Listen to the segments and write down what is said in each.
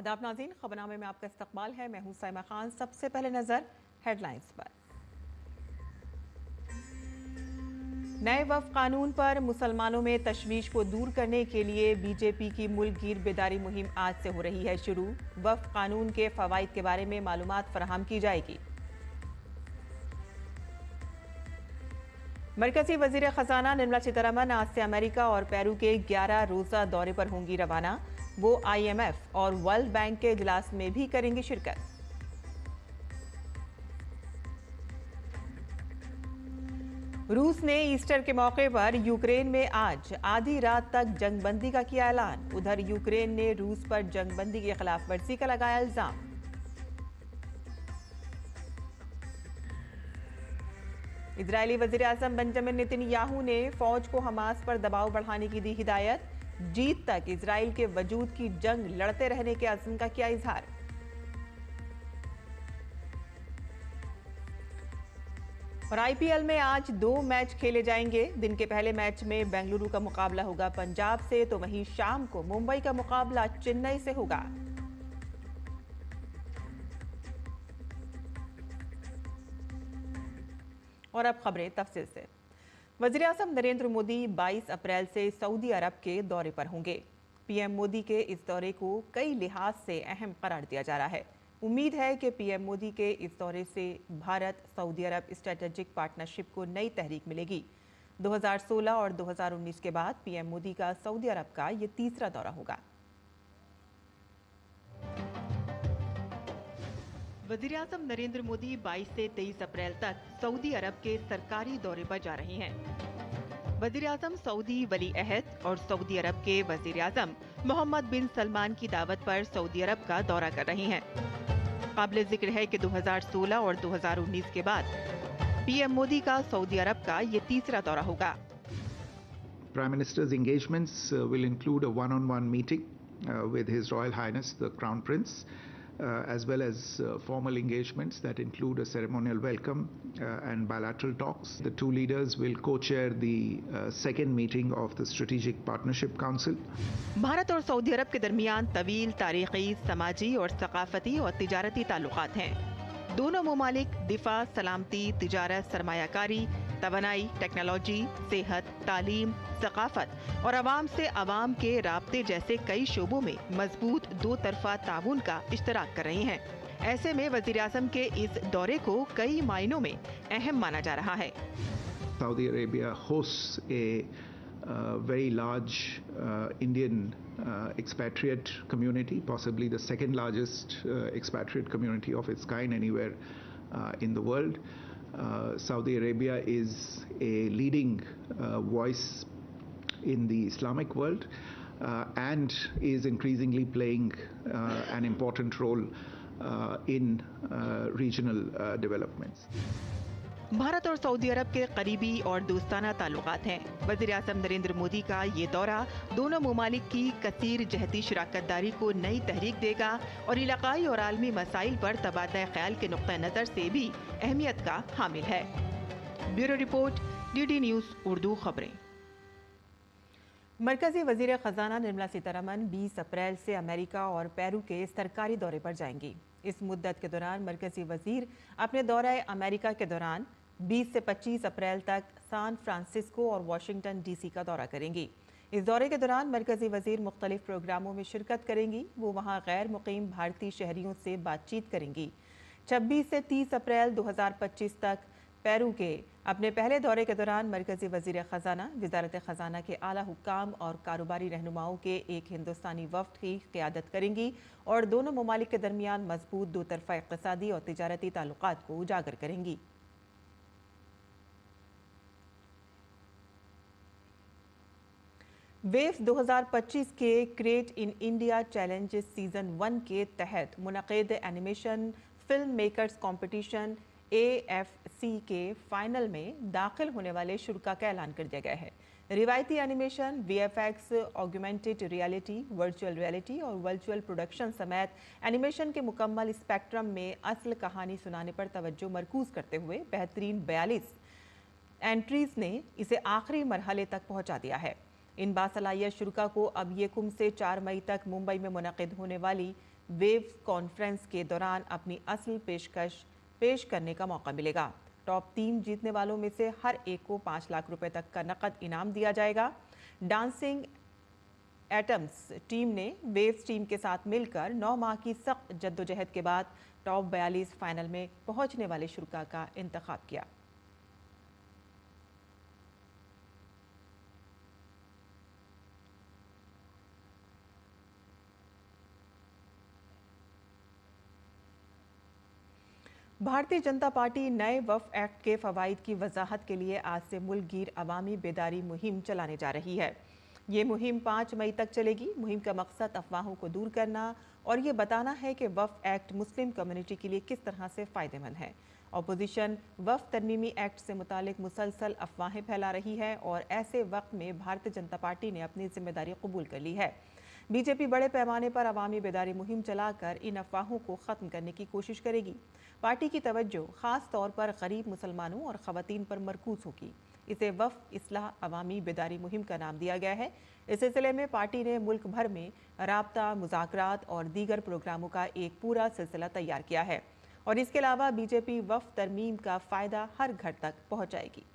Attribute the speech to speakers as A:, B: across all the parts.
A: आदाब नाज़रीन, खबरनामे में आपका इस्तकबाल है। मैं हूं साइमा खान। सबसे पहले नजर हेडलाइंस पर। नए वक्फ कानून पर मुसलमानों में तशवीश को दूर करने के लिए बीजेपी की मुल्क गिर बेदारी मुहिम आज से हो रही है शुरू। वक्फ कानून के फवाइद के बारे में मालूमात फराहम की जाएगी। मरकजी वजीर खजाना निर्मला सीतारमण आज से अमेरिका और पेरू के 11 रोजा दौरे पर होंगी रवाना। वो IMF और वर्ल्ड बैंक के इजलास में भी करेंगी शिरकत। रूस ने ईस्टर के मौके पर यूक्रेन में आज आधी रात तक जंगबंदी का किया ऐलान। उधर यूक्रेन ने रूस पर जंगबंदी की खिलाफ वर्जी का लगाया इल्जाम। इजरायली वजीर आजम बेंजामिन नेतन्याहू ने फौज को हमास पर दबाव बढ़ाने की दी हिदायत। जीत तक इजराइल के वजूद की जंग लड़ते रहने के अज़्म का किया इजहार। और IPL में आज 2 मैच खेले जाएंगे। दिन के पहले मैच में बेंगलुरु का मुकाबला होगा पंजाब से, तो वहीं शाम को मुंबई का मुकाबला चेन्नई से होगा। और अब खबरें तफसील से। वज़ीर आज़म नरेंद्र मोदी 22 अप्रैल से सऊदी अरब के दौरे पर होंगे। PM मोदी के इस दौरे को कई लिहाज से अहम करार दिया जा रहा है। उम्मीद है कि PM मोदी के इस दौरे से भारत सऊदी अरब स्ट्रेटेजिक पार्टनरशिप को नई तहरीक मिलेगी। 2016 और 2019 के बाद PM मोदी का सऊदी अरब का ये तीसरा दौरा होगा। वज़ीर आज़म नरेंद्र मोदी 22 से 23 अप्रैल तक सऊदी अरब के सरकारी दौरे पर जा रहे हैं। वज़ीर आज़म सऊदी वली अहद और सऊदी अरब के वज़ीर आज़म मोहम्मद बिन सलमान की दावत पर सऊदी अरब का दौरा कर रहे हैं। काबिल जिक्र है कि 2016 और 2019 के बाद PM मोदी का सऊदी अरब का ये तीसरा दौरा होगा।
B: Prime Minister's engagements will include a one-on-one meeting with His Royal Highness the Crown Prince, as well as formal engagements that include a ceremonial welcome and bilateral talks. The two leaders will co-chair the second meeting of the Strategic Partnership Council.
A: Bharat और Saudi अरब के दरमियान तवील तारीखी, समाजी और सकाफती और तिजारती ताल्लुकात हैं। दोनों ममालिक दिफा, सलामती, तिजारत, सरमायाकारी, तवानाई, टेक्नोलॉजी, सेहत, तालीम, सकाफत और अवाम से अवाम के राब्ते जैसे कई शोबों में मजबूत दो तरफा ताउन का इश्तराक कर रही हैं। ऐसे में वज़ीर आज़म के इस दौरे को कई मायनों में अहम माना जा रहा है।
B: Saudi Arabia hosts a very large Indian expatriate community, possibly the second largest expatriate community of its kind anywhere in the world. Saudi Arabia is a leading voice in the Islamic world and is increasingly playing an important role in regional developments.
A: Bharat और Saudi अरब के करीबी और दोस्ताना ताल्लुकात हैं। वज़ीर आज़म नरेंद्र मोदी का ये दौरा दोनों ममालिक की कसीर जहती शराकतदारी को नई तहरीक देगा और इलाकाई और आलमी मसाइल पर तबादला ख्याल के नुक्ता नज़र से भी अहमियत का हामिल है। Bureau report, DD news Urdu खबरें। मरकजी वज़ीर खजाना निर्मला सीतारमण 20 अप्रैल से अमेरिका और पेरू के सरकारी दौरे पर जाएंगी। इस मुद्दत के दौरान मरकजी वज़ीर अपने दौरे अमेरिका के दौरान 20 से 25 अप्रैल तक सैन फ्रांसिस्को और वाशिंगटन DC का दौरा करेंगी। इस दौरे के दौरान मरकजी वज़ीर मुख्तलिफ प्रोग्रामों में शिरकत करेंगी। वो वहाँ गैर मुकीम भारतीय शहरियों से बातचीत करेंगी। 26 से 30 अप्रैल 2025 तक पेरू के अपने पहले दौरे के दौरान मरकजी वज़ीर ख़जाना वज़ारत ख़जाना के आला हुक्काम और कारोबारी रहनुमाओं के एक हिंदुस्तानी वफ़द की क़ियादत करेंगी और दोनों ममालिक के दरमियान मजबूत दो तरफ़ा इक़्तिसादी और तिजारती ताल्लुकात को उजागर करेंगी। वेव 2025 के create in India challenges season 1 के तहत मुनक़िद animation film makers competition AFC के फाइनल में दाखिल होने वाले शुरा का ऐलान कर दिया गया है। रिवायती animation, VFX, augmented reality, virtual reality और वर्चुअल प्रोडक्शन समेत एनिमेशन के मुकम्मल स्पेक्ट्रम में असल कहानी सुनाने पर तवज्जो मरकूज करते हुए बेहतरीन 42 एंट्रीज ने इसे आखिरी मरहले तक पहुंचा दिया है। इन बासलाहियत शुरा को अब ये कुम से 4 मई तक मुंबई में मुनक़िद होने वाली वेव्स कॉन्फ्रेंस के दौरान अपनी असल पेशकश पेश करने का मौका मिलेगा। टॉप 3 जीतने वालों में से हर एक को 5 लाख रुपए तक का नकद इनाम दिया जाएगा। डांसिंग एटम्स टीम ने वेव्स टीम के साथ मिलकर 9 माह की सख्त जद्दोजहद के बाद टॉप 42 फाइनल में पहुंचने वाले शुरा का इंतखाब किया। भारतीय जनता पार्टी नए वक्फ एक्ट के फवाइद की वजाहत के लिए आज से मुल्क गिर अवामी बेदारी मुहिम चलाने जा रही है। ये मुहिम 5 मई तक चलेगी। मुहिम का मकसद अफवाहों को दूर करना और ये बताना है कि वक्फ एक्ट मुस्लिम कम्युनिटी के लिए किस तरह से फ़ायदेमंद है। अपोजिशन वक्फ तरमीमी एक्ट से मुतालिक मुसलसल अफवाहें फैला रही है और ऐसे वक्त में भारतीय जनता पार्टी ने अपनी जिम्मेदारी कबूल कर ली है। बीजेपी बड़े पैमाने पर अवामी बेदारी मुहिम चलाकर इन अफवाहों को ख़त्म करने की कोशिश करेगी। पार्टी की तवज्जो ख़ास तौर पर गरीब मुसलमानों और ख़वातीन पर मरकूज़ होगी। इसे वफ़ इस्लाह अवामी बेदारी मुहिम का नाम दिया गया है। इस सिलसिले में पार्टी ने मुल्क भर में राब्ता, मुज़ाकरात और दीगर प्रोग्रामों का एक पूरा सिलसिला तैयार किया है और इसके अलावा बीजेपी वफ़ तरमीम का फ़ायदा हर घर तक पहुँचाएगी।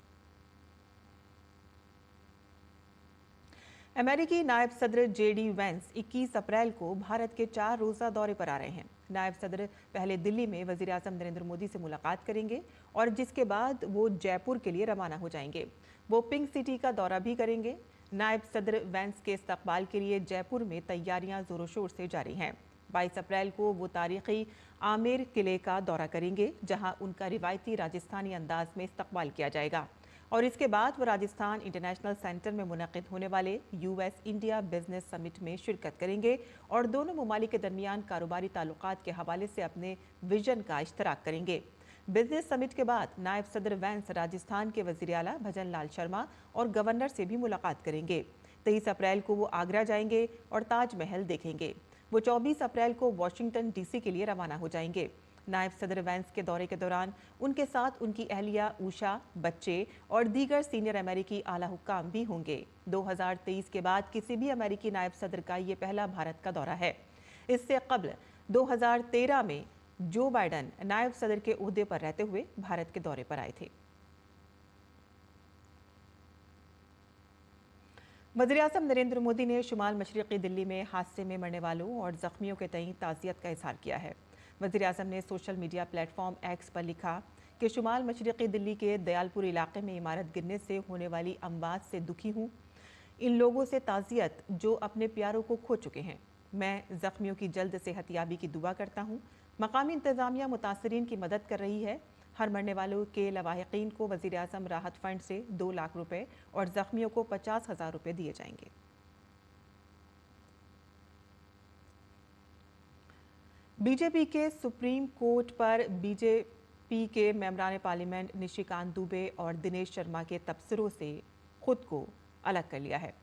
A: अमेरिकी नायब सदर जेडी वेंस 21 अप्रैल को भारत के 4 रोज़ा दौरे पर आ रहे हैं। नायब सदर पहले दिल्ली में वज़ीर आज़म नरेंद्र मोदी से मुलाकात करेंगे और जिसके बाद वो जयपुर के लिए रवाना हो जाएंगे। वो पिंक सिटी का दौरा भी करेंगे। नायब सदर वेंस के इस्तकबाल के लिए जयपुर में तैयारियां जोरों शोर से जारी हैं। 22 अप्रैल को वो तारीखी आमेर किले का दौरा करेंगे, जहां उनका रिवायती राजस्थानी अंदाज में इस्तकबाल किया जाएगा और इसके बाद वो राजस्थान इंटरनेशनल सेंटर में मुनक़िद होने वाले US इंडिया बिजनेस समिट में शिरकत करेंगे और दोनों ममालिक के दरमियान कारोबारी ताल्लुकात के हवाले से अपने विजन का इश्तराक करेंगे। बिजनेस समिट के बाद नायब सदर वेंस राजस्थान के वज़ीर आला भजन लाल शर्मा और गवर्नर से भी मुलाकात करेंगे। 23 अप्रैल को वो आगरा जाएंगे और ताजमहल देखेंगे। वो 24 अप्रैल को वाशिंगटन DC के लिए रवाना हो जाएंगे। नायब सदर वेंस के दौरे के दौरान उनके साथ उनकी अहलिया उषा, बच्चे और दीगर सीनियर अमेरिकी आला हुक्काम भी होंगे। 2023 के बाद किसी भी अमेरिकी नायब सदर का ये पहला भारत का दौरा है। इससे कबल 2013 में जो बाइडन नायब सदर के ओहदे पर रहते हुए भारत के दौरे पर आए थे। वज़ीर आज़म नरेंद्र मोदी ने शुमाल मशरिक़ी दिल्ली में हादसे में मरने वालों और ज़ख्मियों के तईं ताज़ियत का इज़हार किया है। वज़ीर आज़म ने सोशल मीडिया प्लेटफॉर्म एक्स पर लिखा कि शुमाल मशरिक़ी दिल्ली के दयालपुर इलाके में इमारत गिरने से होने वाली अमवात से दुखी हूँ। इन लोगों से ताज़ियत जो अपने प्यारों को खो चुके हैं। मैं ज़ख्मियों की जल्द सेहतयाबी की दुआ करता हूँ। मकामी इंतज़ामिया मुतासरीन की मदद कर रही है। हर मरने वालों के लवाहिकीन को वज़ीर आज़म राहत फ़ंड से 2 लाख रुपए और ज़ख्मियों को 50,000 रुपए दिए जाएंगे। बीजेपी के सुप्रीम कोर्ट पर बीजेपी के मेंबरान पार्लियामेंट निशिकांत दुबे और दिनेश शर्मा के तबसरों से खुद को अलग कर लिया है।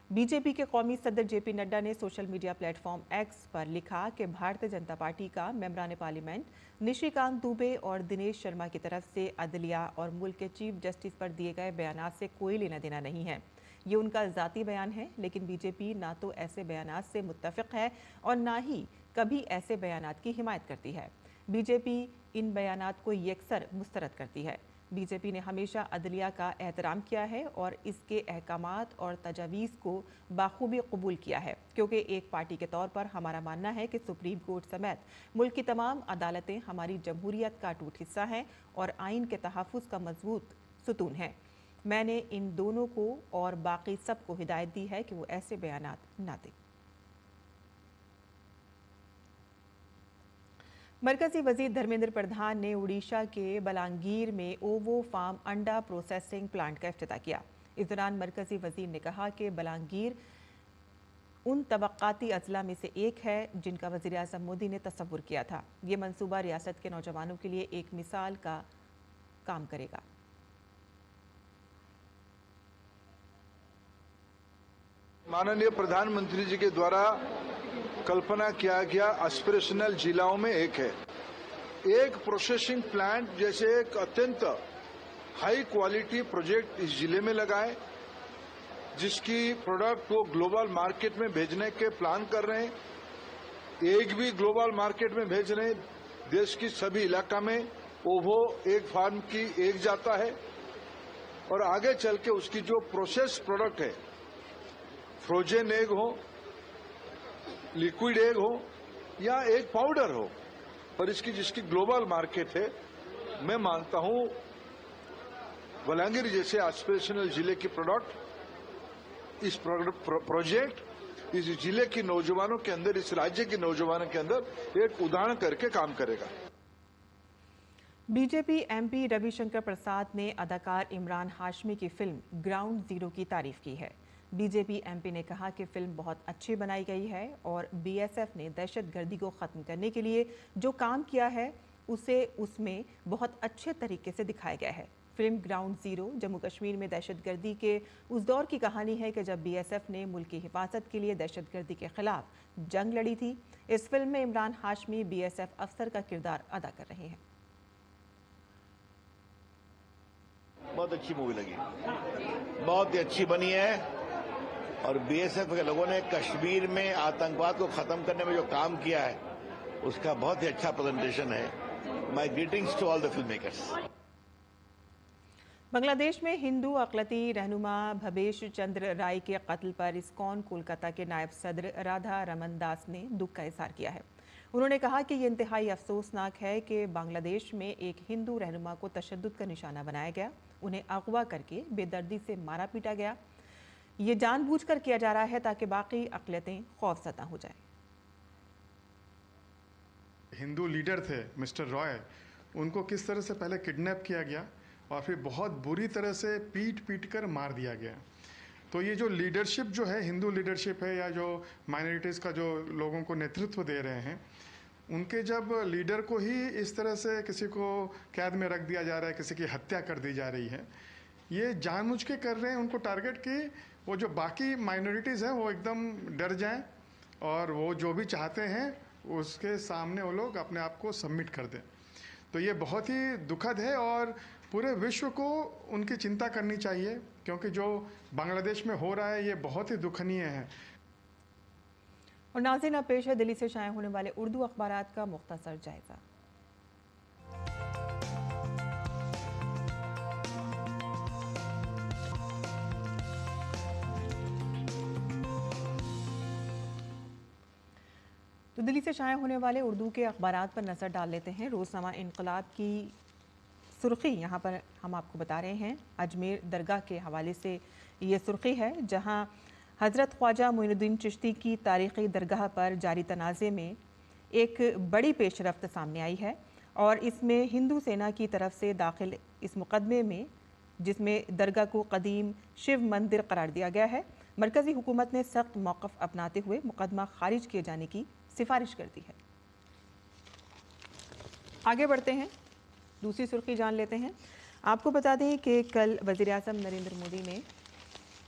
A: बीजेपी के कौमी सदर JP नड्डा ने सोशल मीडिया प्लेटफॉर्म एक्स पर लिखा कि भारतीय जनता पार्टी का मेंबरान पार्लियामेंट निशिकांत दुबे और दिनेश शर्मा की तरफ से अदलिया और मुल्क के चीफ जस्टिस पर दिए गए बयानात से कोई लेना देना नहीं है। ये उनका ज़ाती बयान है, लेकिन बीजेपी ना तो ऐसे बयानात से मुत्तफ़िक़ है और ना ही कभी ऐसे बयानात की हिमायत करती है। बीजेपी इन बयानात को यकसर मुस्तरद करती है। बीजेपी ने हमेशा अदलिया का एहतराम किया है और इसके अहकामात और तजावीज़ को बाखूबी कबूल किया है, क्योंकि एक पार्टी के तौर पर हमारा मानना है कि सुप्रीम कोर्ट समेत मुल्क की तमाम अदालतें हमारी जमहूरियत का अटूट हिस्सा हैं और आइन के तहफ़्फ़ुज़ का मजबूत सुतून है। मैंने इन दोनों को और बाकी सबको हिदायत दी है कि वो ऐसे बयानात ना दें। मरकजी वजीर धर्मेंद्र प्रधान ने उड़ीसा के बलांगीर में ओवो फार्म अंडा प्रोसेसिंग प्लांट का इफ्तिताह किया। इस दौरान मरकजी वजीर ने कहा कि बलांगीर उन तबक्काती अजला में से एक है जिनका वज़ीर आज़म मोदी ने तसव्वुर किया था। ये मंसूबा रियासत के नौजवानों के लिए एक मिसाल का काम करेगा।
C: माननीय प्रधानमंत्री जी के द्वारा कल्पना किया गया एस्पिरेशनल जिलाओं में एक है। एक प्रोसेसिंग प्लांट जैसे एक अत्यंत हाई क्वालिटी प्रोजेक्ट इस जिले में लगाए, जिसकी प्रोडक्ट को ग्लोबल मार्केट में भेजने के प्लान कर रहे हैं एक भी ग्लोबल मार्केट में भेज रहे हैं। देश की सभी इलाका में ओवो एक फार्म की एक जाता है और आगे चल के उसकी जो प्रोसेस प्रोडक्ट है, फ्रोजन एग हो, लिक्विड एग हो या एग पाउडर हो, और इसकी जिसकी ग्लोबल मार्केट है, मैं मानता हूं बलांगीर जैसे एस्पिरेशनल जिले की प्रोडक्ट, इस प्रोजेक्ट इस जिले के नौजवानों के अंदर, इस राज्य के नौजवानों के अंदर एक उदाहरण करके काम करेगा।
A: बीजेपी एमपी रविशंकर प्रसाद ने अदाकार इमरान हाशमी की फिल्म ग्राउंड जीरो की तारीफ की है। बीजेपी एमपी ने कहा कि फिल्म बहुत अच्छी बनाई गई है और बीएसएफ ने दहशतगर्दी को ख़त्म करने के लिए जो काम किया है उसे उसमें बहुत अच्छे तरीके से दिखाया गया है। Film ground zero Jammu Kashmir में दहशतगर्दी के उस दौर की कहानी है कि जब बीएसएफ ने मुल्क की हिफाजत के लिए दहशतगर्दी के खिलाफ जंग लड़ी थी। इस फिल्म में इमरान हाशमी बीएसएफ अफसर का किरदार अदा कर रहे हैं।
D: बहुत अच्छी मूवी लगी, बहुत ही अच्छी बनी है और बीएसएफ के लोगों ने कश्मीर में आतंकवाद को खत्म करने में जो काम किया है उसका बहुत ही अच्छा प्रेजेंटेशन है। My greetings to all the film makers.
A: Bangladesh में हिंदू अक़लती रहनुमा भवेश चंद्र राय के कत्ल पर इस्कॉन कोलकाता के नायब सदर राधा रमन दास ने दुख का इजहार किया है। उन्होंने कहा कि ये इंतहाई अफसोसनाक है कि बांग्लादेश में एक हिंदू रहनुमा को तशद्दुद का निशाना बनाया गया, उन्हें अगवा करके बेदर्दी से मारा पीटा गया। ये जानबूझकर किया जा रहा है ताकि बाकी अक़लियतें खौफज़दा हो जाएं।
E: हिंदू लीडर थे मिस्टर रॉय, उनको किस तरह से पहले किडनैप किया गया और फिर बहुत बुरी तरह से पीट कर मार दिया गया। तो ये जो लीडरशिप जो है, हिंदू लीडरशिप है या जो माइनॉरिटीज़ का जो लोगों को नेतृत्व दे रहे हैं, उनके जब लीडर को ही इस तरह से किसी को कैद में रख दिया जा रहा है, किसी की हत्या कर दी जा रही है, ये जानबूझ के कर रहे हैं उनको टारगेट कि वो जो बाकी माइनॉरिटीज़ हैं वो एकदम डर जाएं और वो जो भी चाहते हैं उसके सामने वो लोग अपने आप को सबमिट कर दें। तो ये बहुत ही दुखद है और पूरे विश्व को उनकी चिंता करनी चाहिए, क्योंकि जो बांग्लादेश में हो रहा है ये बहुत ही दुखनीय है।
A: और नाज़रीन, अब पेश है दिल्ली से शाया होने वाले उर्दू अखबारात का मुख्तसर जायजा। तो दिल्ली से शाया होने वाले उर्दू के अखबारात पर नज़र डाल लेते हैं। रोज़नामा इनकलाब की सुर्खी यहाँ पर हम आपको बता रहे हैं। अजमेर दरगाह के हवाले से ये सुर्खी है, जहाँ हज़रत ख्वाजा मोइनुद्दीन चिश्ती की तारीख़ी दरगाह पर जारी तनाज़े में एक बड़ी पेशरफ्त सामने आई है और इसमें हिंदू सेना की तरफ से दाखिल इस मुकदमे में, जिसमें दरगाह को कदीम शिव मंदिर करार दिया गया है, मरकज़ी हुकूमत ने सख्त मौक़िफ़ अपनाते हुए मुकदमा खारिज किए जाने की सिफारिश कर दी है। आगे बढ़ते हैं, दूसरी सुर्खी जान लेते हैं। आपको बता दें कि कल वज़ीर-ए-आज़म नरेंद्र मोदी ने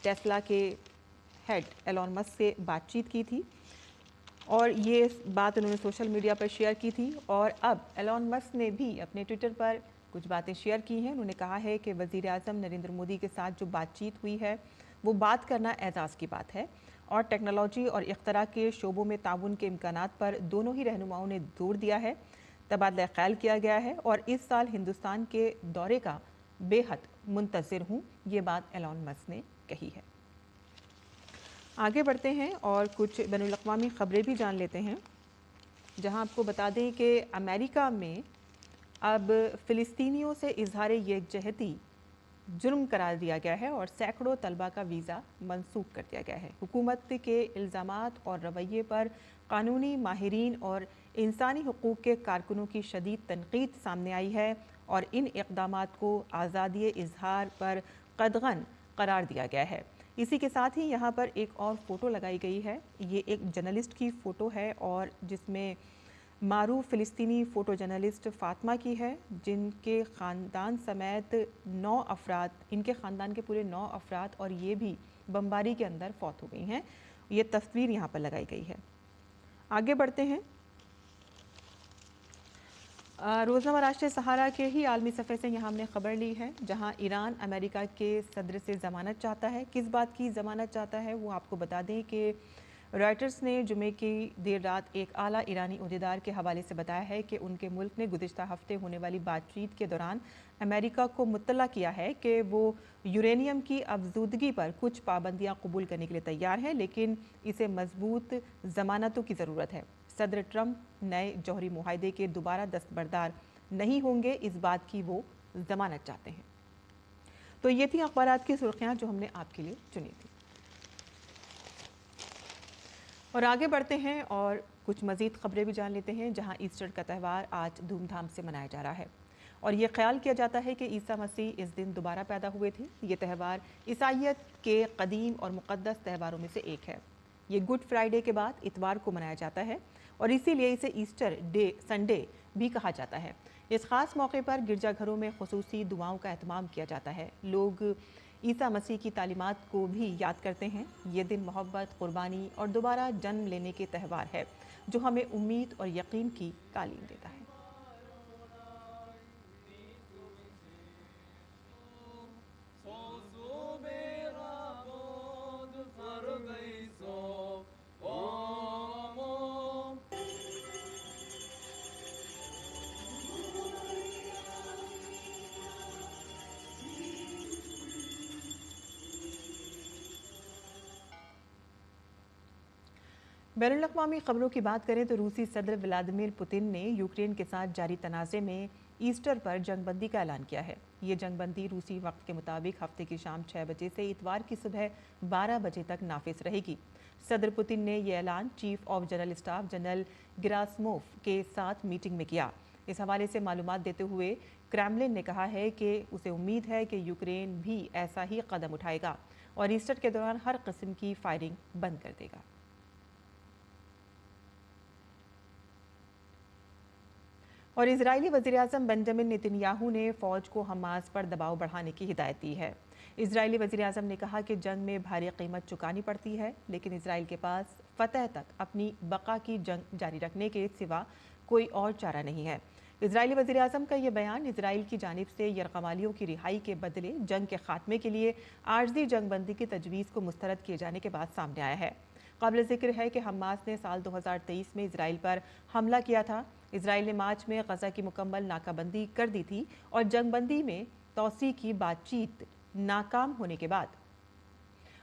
A: टेस्ला के हेड एलॉन मस्क से बातचीत की थी और ये बात उन्होंने सोशल मीडिया पर शेयर की थी और अब एलॉन मस्क ने भी अपने ट्विटर पर कुछ बातें शेयर की हैं। उन्होंने कहा है कि वज़ीर-ए-आज़म नरेंद्र मोदी के साथ जो बातचीत हुई है वो बात करना एजाज़ की बात है और टेक्नोलॉजी और इख्तरा के शोबों में ताउन के इम्कानात पर दोनों ही रहनुमाओं ने जोर दिया है। तबादला ख्याल किया गया है और इस साल हिंदुस्तान के दौरे का बेहद मुंतज़िर हूँ, ये बात एलॉन मस्क ने कही है। आगे बढ़ते हैं और कुछ बैनुल-अक़वामी ख़बरें भी जान लेते हैं, जहां आपको बता दें कि अमेरिका में अब फ़िलिस्तीनियों से इजहार यकजहती जुर्म करार दिया गया है और सैकड़ों तलबा का वीज़ा मनसूख कर दिया गया है। हुकूमत के इल्ज़ामात और रवैये पर कानूनी माहिरीन और इंसानी हुकूक के कारकुनों की शदीद तनकीद सामने आई है और इन इक़दामात को आज़ादी इजहार पर कदगन करार दिया गया है। इसी के साथ ही यहाँ पर एक और फ़ोटो लगाई गई है। ये एक जर्नलिस्ट की फ़ोटो है और जिसमें मारूफ फ़िलिस्तीनी फ़ोटो जर्नलिस्ट फ़ातिमा की है, जिनके ख़ानदान समेत 9 अफराद, इनके ख़ानदान के पूरे 9 अफराद और ये भी बमबारी के अंदर फौत हो गई हैं। ये तस्वीर यहाँ पर लगाई गई है। आगे बढ़ते हैं, रोज़नामा राष्ट्रीय सहारा के ही आलमी सफ़े से यहाँ हमने ख़बर ली है, जहाँ ईरान अमेरिका के सदर से ज़मानत चाहता है। किस बात की ज़मानत चाहता है वो आपको बता दें कि रॉयटर्स ने जुमे की देर रात एक आला ईरानी ओहदेदार के हवाले से बताया है कि उनके मुल्क ने गुज़िश्ता हफ्ते होने वाली बातचीत के दौरान अमेरिका को मुत्तला किया है कि वो यूरेनियम की अफजूदगी पर कुछ पाबंदियां कबूल करने के लिए तैयार है, लेकिन इसे मजबूत जमानतों की ज़रूरत है। सदर ट्रंप नए जौहरी मुआहदे के दोबारा दस्तबरदार नहीं होंगे, इस बात की वो जमानत चाहते हैं। तो ये थी अखबारात की सुर्खियां जो हमने आपके लिए चुनी थी। और आगे बढ़ते हैं और कुछ मज़ीद खबरें भी जान लेते हैं, जहां ईस्टर का त्यौहार आज धूमधाम से मनाया जा रहा है और ये ख्याल किया जाता है कि ईसा मसीह इस दिन दोबारा पैदा हुए थे। ये त्यौहार ईसाइयत के कदीम और मुक़द्दस त्यौहारों में से एक है। ये गुड फ्राइडे के बाद इतवार को मनाया जाता है और इसीलिए इसे ईस्टर डे संडे भी कहा जाता है। इस खास मौके पर गिरजाघरों में खुसूसी दुआओं का एहतमाम किया जाता है। लोग ईसा मसीह की तालीमात को भी याद करते हैं। ये दिन मोहब्बत, कुर्बानी और दोबारा जन्म लेने के त्यौहार है जो हमें उम्मीद और यकीन की तालीम देता है। बैनुल-अक़वामी खबरों की बात करें तो रूसी सदर व्लादिमीर पुतिन ने यूक्रेन के साथ जारी तनाज़े में ईस्टर पर जंगबंदी का ऐलान किया है। ये जंगबंदी रूसी वक्त के मुताबिक हफ्ते की शाम 6 बजे से इतवार की सुबह 12 बजे तक नाफिज रहेगी। सदर पुतिन ने यह ऐलान chief of general staff general Gerasimov के साथ मीटिंग में किया। इस हवाले से मालूमात देते हुए क्रेमलिन ने कहा है कि उसे उम्मीद है कि यूक्रेन भी ऐसा ही कदम उठाएगा और ईस्टर के दौरान हर किस्म की फायरिंग बंद कर देगा। और इजरायली वज़ीर-ए-आज़म बेंजामिन नेतन्याहू ने फ़ौज को हमास पर दबाव बढ़ाने की हिदायत दी है। इजरायली वज़ीर-ए-आज़म ने कहा कि जंग में भारी कीमत चुकानी पड़ती है, लेकिन इजराइल के पास फतह तक अपनी बका की जंग जारी रखने के सिवा कोई और चारा नहीं है। इजरायली वज़ीर-ए-आज़म का यह बयान इजराइल की जानिब से यरगमालियों की रिहाई के बदले जंग के खात्मे के लिए आर्जी जंगबंदी की तजवीज़ को मुस्तरद किए जाने के बाद सामने आया है। काबिल ज़िक्र है कि हमास ने साल 2023 में इजराइल पर हमला किया था। इजराइल ने मार्च में गजा की मुकम्मल नाकाबंदी कर दी थी और जंगबंदी में तौसी की बातचीत नाकाम होने के बाद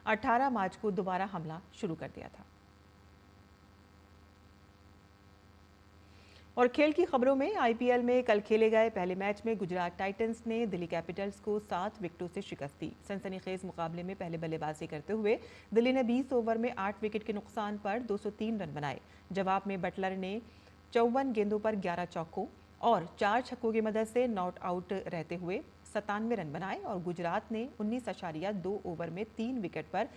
A: 18 मार्च को दोबारा हमला शुरू कर दिया था। और खेल की खबरों में आईपीएल में कल खेले गए पहले मैच में गुजरात टाइटंस ने दिल्ली कैपिटल्स को 7 विकेटों से शिकस्त दी। सनसनीखेज मुकाबले में पहले बल्लेबाजी करते हुए दिल्ली ने 20 ओवर में 8 विकेट के नुकसान पर 203 रन बनाए। जवाब में बटलर ने 54 गेंदों पर 11 चौकों और 4 छक्कों की मदद से नॉट आउट रहते हुए 97 रन बनाए और गुजरात ने 19.2 ओवर में 3 विकेट पर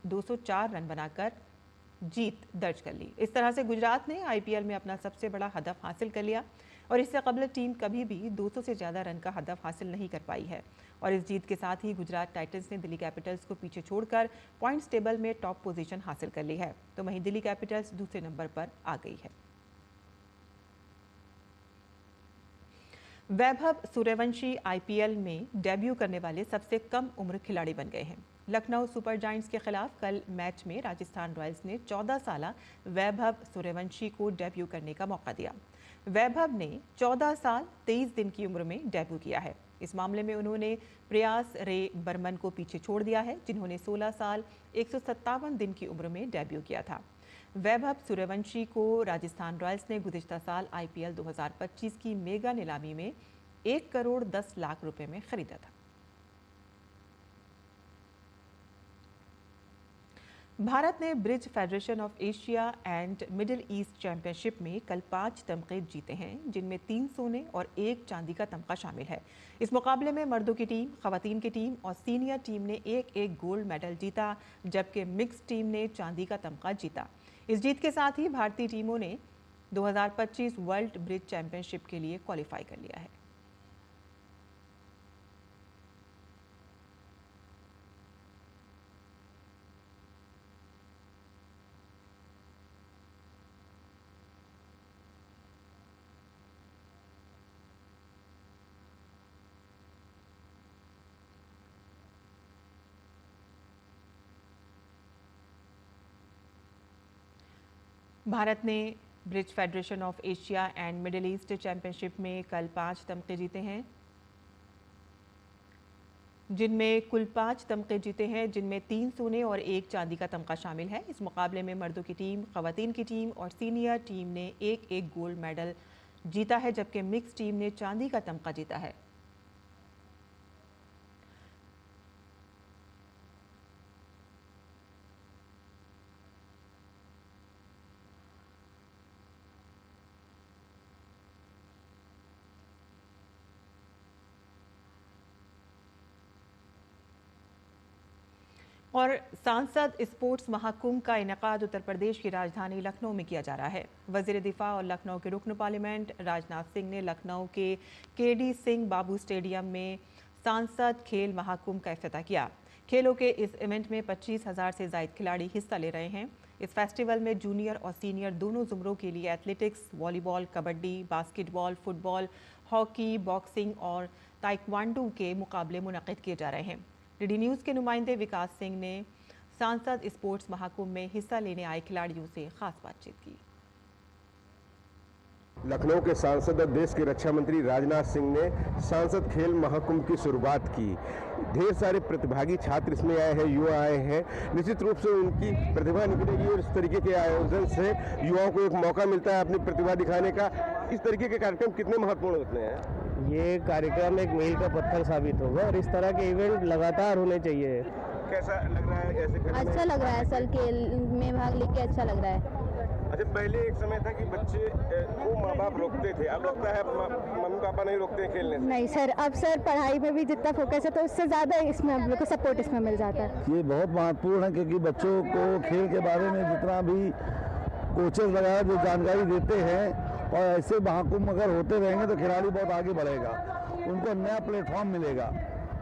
A: 204 रन बनाकर जीत दर्ज कर ली। इस तरह से गुजरात ने आईपीएल में अपना सबसे बड़ा हदफ हासिल कर लिया और इससे कबल टीम कभी भी 200 से ज़्यादा रन का हदफ हासिल नहीं कर पाई है। और इस जीत के साथ ही गुजरात टाइटंस ने दिल्ली कैपिटल्स को पीछे छोड़कर पॉइंट्स टेबल में टॉप पोजीशन हासिल कर ली है। तो वहीं दिल्ली कैपिटल्स दूसरे नंबर पर आ गई है। वैभव सूर्यवंशी आईपीएल में डेब्यू करने वाले सबसे कम उम्र खिलाड़ी बन गए हैं। लखनऊ सुपर जायंट्स के खिलाफ कल मैच में राजस्थान रॉयल्स ने 14 साला वैभव सूर्यवंशी को डेब्यू करने का मौका दिया। वैभव ने 14 साल 23 दिन की उम्र में डेब्यू किया है। इस मामले में उन्होंने प्रयास रे बर्मन को पीछे छोड़ दिया है, जिन्होंने 16 साल 157 दिन की उम्र में डेब्यू किया था। वैभव सूर्यवंशी को राजस्थान रॉयल्स ने गुज़िश्ता साल आईपीएल 2025 की मेगा नीलामी में 1 करोड़ 10 लाख रुपए में खरीदा था। भारत ने bridge federation of Asia and middle east championship में कल 5 तमगे जीते हैं, जिनमें 3 सोने और 1 चांदी का तमगा शामिल है। इस मुकाबले में मर्दों की टीम, खवातीन की टीम और सीनियर टीम ने एक गोल्ड मेडल जीता, जबकि मिक्स टीम ने चांदी का तमगा जीता। इस जीत के साथ ही भारतीय टीमों ने 2025 वर्ल्ड ब्रिज चैंपियनशिप के लिए क्वालिफाई कर लिया है। भारत ने bridge federation of Asia and middle east championship में कल 5 तमगे जीते हैं, जिनमें कुल 5 तमगे जीते हैं, जिनमें 3 सोने और 1 चांदी का तमगा शामिल है। इस मुकाबले में मर्दों की टीम, खवातीन की टीम और सीनियर टीम ने एक गोल्ड मेडल जीता है, जबकि मिक्स टीम ने चांदी का तमगा जीता है। और सांसद स्पोर्ट्स महाकुंभ का इनेकाद उत्तर प्रदेश की राजधानी लखनऊ में किया जा रहा है। वजीर दिफा और लखनऊ के रुकन पार्लियामेंट राजनाथ सिंह ने लखनऊ के केडी सिंह बाबू स्टेडियम में सांसद खेल महाकुंभ का इफ्तिताह किया। खेलों के इस इवेंट में 25,000 से ज़ायद खिलाड़ी हिस्सा ले रहे हैं। इस फेस्टिवल में जूनियर और सीनियर दोनों जुमरों के लिए athletics, volleyball, kabaddi, basketball, football, hockey, boxing और ताइक्वांडो के मुकाबले मुनक़िद किए जा रहे हैं। डीडी न्यूज़ के नुमाइंदे विकास सिंह ने सांसद स्पोर्ट्स महाकुंभ में हिस्सा लेने आए खिलाड़ियों से खास बातचीत की।
F: लखनऊ के सांसद और देश के रक्षा मंत्री राजनाथ सिंह ने सांसद खेल महाकुंभ की शुरुआत की। ढेर सारे प्रतिभागी छात्र इसमें आए हैं, युवा आए हैं। निश्चित रूप से उनकी प्रतिभा निकलेगी और इस तरीके के आयोजन से युवाओं को एक मौका मिलता है अपनी प्रतिभा दिखाने का। इस तरीके के कार्यक्रम कितने महत्वपूर्ण होते हैं?
G: ये कार्यक्रम एक मील का पत्थर साबित होगा और इस तरह के इवेंट लगातार होने चाहिए।
F: कैसा लग रहा है ऐसे?
H: अच्छा लग रहा है, असल खेल में भाग लेके अच्छा लग रहा है।
F: अच्छा, पहले एक समय था कि बच्चे को माँ बाप रोकते थे, अब लगता है मम्मी पापा नहीं रोकते हैं खेलने से?
H: नहीं सर, अब सर पढ़ाई में भी जितना फोकस है तो उससे ज़्यादा इसमें हम लोग को सपोर्ट इसमें मिल जाता है।
I: ये बहुत महत्वपूर्ण है क्योंकि बच्चों को खेल के बारे में जितना भी कोचेस वगैरह जो जानकारी देते हैं और ऐसे महाकुंभ अगर होते रहेंगे तो खिलाड़ी बहुत आगे बढ़ेगा, उनको नया प्लेटफॉर्म मिलेगा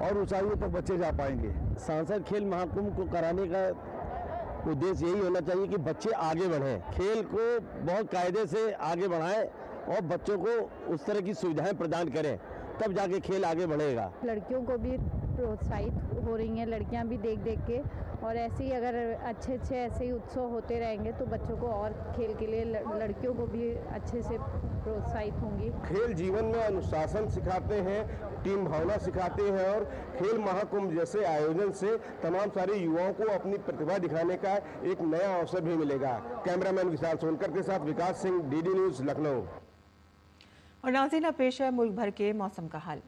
I: और ऊंचाइयों तक बच्चे जा पाएंगे।
G: सांसद खेल महाकुंभ को कराने का उद्देश्य यही होना चाहिए कि बच्चे आगे बढ़ें, खेल को बहुत कायदे से आगे बढ़ाएं और बच्चों को उस तरह की सुविधाएं प्रदान करें, तब जाके खेल आगे बढ़ेगा।
H: लड़कियों को भी प्रोत्साहित हो रही हैं लड़कियां भी देख देख के, और ऐसे ही अगर अच्छे ऐसे ही उत्सव होते रहेंगे तो बच्चों को और खेल के लिए लड़कियों को भी अच्छे से प्रोत्साहित होंगी।
F: खेल जीवन में अनुशासन सिखाते हैं, टीम भावना सिखाते हैं और खेल महाकुंभ जैसे आयोजन से तमाम सारे युवाओं को अपनी प्रतिभा दिखाने का एक नया अवसर भी मिलेगा। कैमरामैन विशाल सोनकर के साथ विकास सिंह, डीडी न्यूज़, लखनऊ।
A: और नाज़रीन, पेश है मुल्क भर के मौसम का हाल।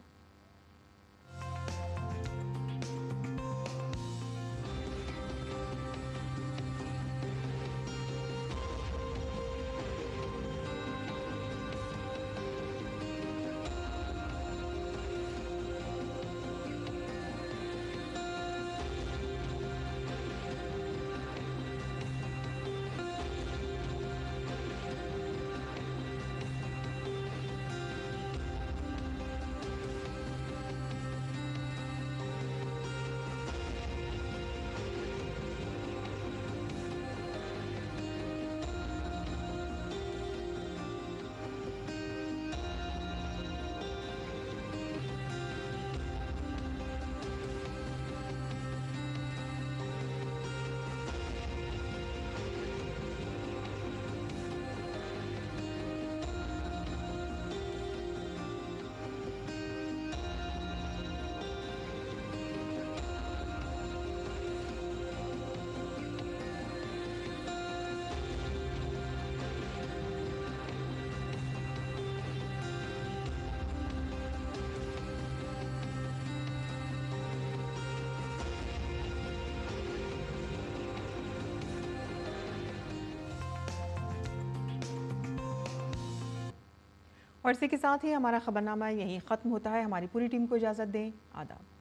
A: और इसी के साथ ही हमारा खबरनामा यहीं ख़त्म होता है। हमारी पूरी टीम को इजाज़त दें। आदाब।